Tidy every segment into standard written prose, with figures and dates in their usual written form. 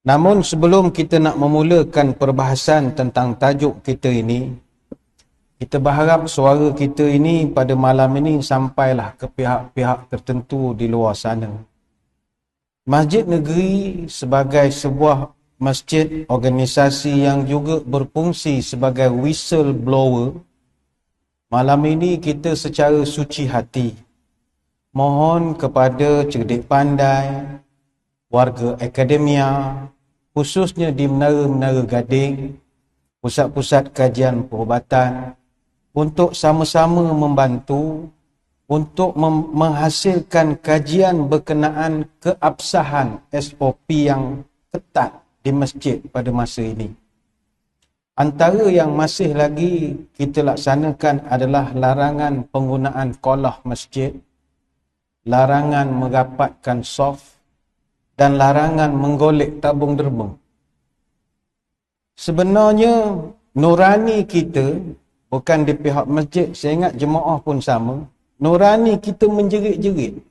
Namun sebelum kita nak memulakan perbahasan tentang tajuk kita ini, kita berharap suara kita ini pada malam ini sampailah ke pihak-pihak tertentu di luar sana. Masjid Negeri sebagai sebuah masjid, organisasi yang juga berfungsi sebagai whistleblower, malam ini kita secara suci hati mohon kepada cerdik pandai, warga akademia, khususnya di Menara-Menara Gading, pusat-pusat kajian perubatan, untuk sama-sama membantu untuk menghasilkan kajian berkenaan keabsahan SOP yang ketat di masjid pada masa ini. Antara yang masih lagi kita laksanakan adalah larangan penggunaan kolah masjid, larangan merapatkan soft, dan larangan menggolek tabung derma. Sebenarnya nurani kita bukan di pihak masjid, saya ingat jemaah pun sama, nurani kita menjerit-jerit.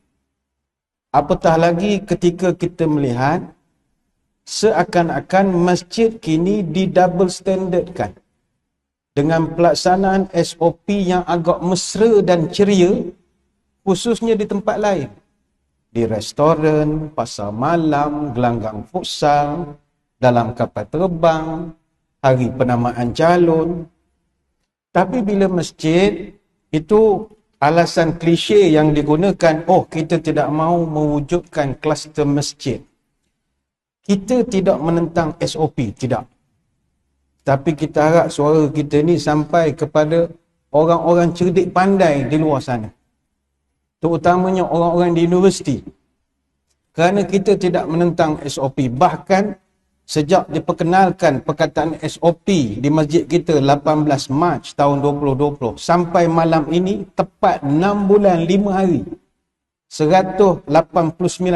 Apatah lagi ketika kita melihat seakan-akan masjid kini di double standardkan dengan pelaksanaan SOP yang agak mesra dan ceria, khususnya di tempat lain, di restoran, pasar malam, gelanggang futsal, dalam kapal terbang, hari penamaan calon. Tapi bila masjid, itu alasan klise yang digunakan, oh kita tidak mahu mewujudkan kluster masjid. Kita tidak menentang SOP, tidak. Tapi kita harap suara kita ni sampai kepada orang-orang cerdik pandai di luar sana, terutamanya orang-orang di universiti. Kerana kita tidak menentang SOP. Bahkan sejak diperkenalkan perkataan SOP di masjid kita 18 Mac tahun 2020 sampai malam ini tepat 6 bulan 5 hari, 189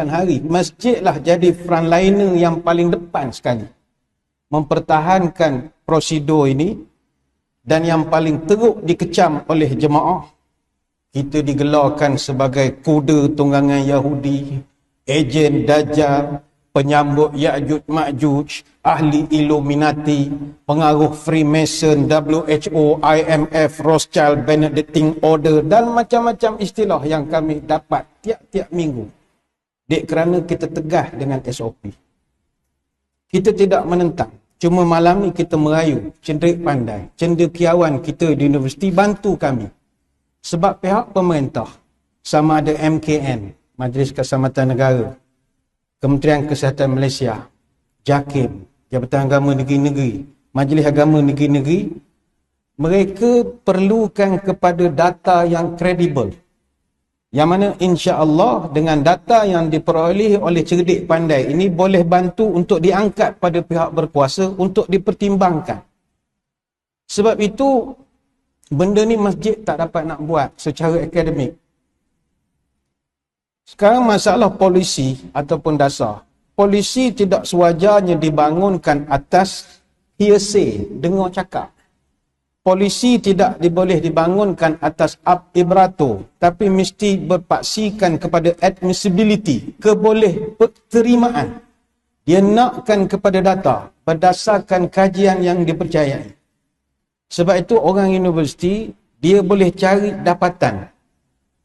hari, masjidlah jadi frontliner yang paling depan sekali mempertahankan prosedur ini. Dan yang paling teruk dikecam oleh jemaah, kita digelarkan sebagai kuda tunggangan Yahudi, ejen Dajjal, penyambut Ya'juj Ma'juj, ahli Illuminati, pengaruh Freemason, WHO, IMF, Rothschild, Benedictine Order, dan macam-macam istilah yang kami dapat tiap-tiap minggu. Dek kerana kita tegah dengan SOP. Kita tidak menentang. Cuma malam ni kita merayu cerdik pandai, cendekiawan kita di universiti bantu kami. Sebab pihak pemerintah, sama ada MKN, Majlis Keselamatan Negara, Kementerian Kesihatan Malaysia, JAKIM, Jabatan Agama Negeri-Negeri, Majlis Agama Negeri-Negeri, mereka perlukan kepada data yang kredibel. Yang mana insya-Allah dengan data yang diperoleh oleh cerdik pandai ini boleh bantu untuk diangkat pada pihak berkuasa untuk dipertimbangkan. Sebab itu benda ni masjid tak dapat nak buat secara akademik. Sekarang masalah polisi ataupun dasar. Polisi tidak sewajarnya dibangunkan atas hearsay, dengar cakap. Polisi tidak boleh dibangunkan atas ab ibrato, tapi mesti berpaksikan kepada admissibility, keboleh penerimaan. Dia nakkan kepada data berdasarkan kajian yang dipercayai. Sebab itu orang universiti, dia boleh cari dapatan,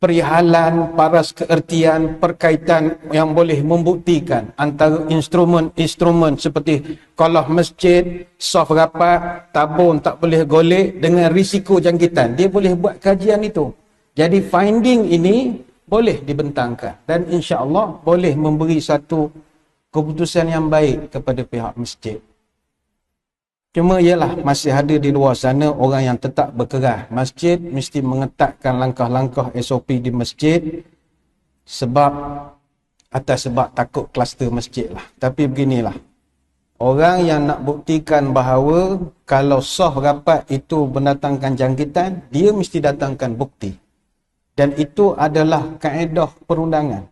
perihalan, paras keertian, perkaitan yang boleh membuktikan antara instrumen-instrumen seperti kolah masjid, soft rapat, tabung tak boleh golek dengan risiko jangkitan. Dia boleh buat kajian itu. Jadi finding ini boleh dibentangkan dan insya-Allah boleh memberi satu keputusan yang baik kepada pihak masjid. Cuma ialah masih ada di luar sana orang yang tetap berkeras. Masjid mesti mengetatkan langkah-langkah SOP di masjid atas sebab takut kluster masjid lah. Tapi beginilah. Orang yang nak buktikan bahawa kalau sah rapat itu mendatangkan jangkitan, dia mesti datangkan bukti. Dan itu adalah kaedah perundangan.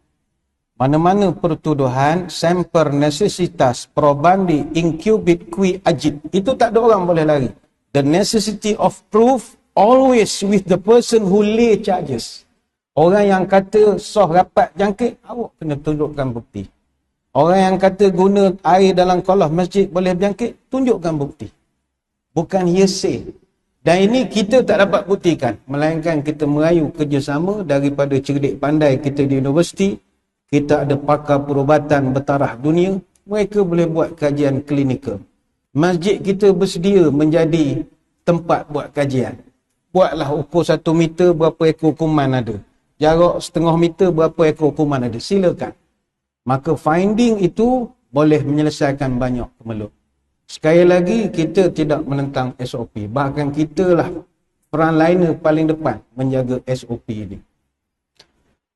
Mana-mana pertuduhan, semper necessitas probandi incubit qui agit. Itu tak ada orang boleh lari. The necessity of proof always with the person who lay charges. Orang yang kata sah rapat jangkit, awak kena tunjukkan bukti. Orang yang kata guna air dalam kolah masjid boleh berjangkit, tunjukkan bukti. Bukan hearsay. Dan ini kita tak dapat buktikan, melainkan kita merayu kerjasama daripada cerdik pandai kita di universiti. Kita ada pakar perubatan bertaraf dunia, mereka boleh buat kajian klinikal. Masjid kita bersedia menjadi tempat buat kajian. Buatlah ukur 1 meter berapa ekor kuman ada, jarak setengah meter berapa ekor kuman ada, silakan. Maka finding itu boleh menyelesaikan banyak kemelut. Sekali lagi, kita tidak menentang SOP. Bahkan kitalah frontliner paling depan menjaga SOP ini.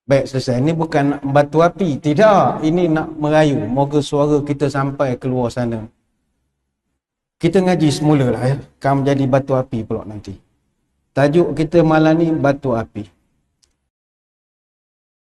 Baik, selesai. Ini bukan nak batu api. Tidak. Ini nak merayu. Moga suara kita sampai keluar sana. Kita ngaji semula lah ya. Kan menjadi batu api pula nanti. Tajuk kita malam ni batu api.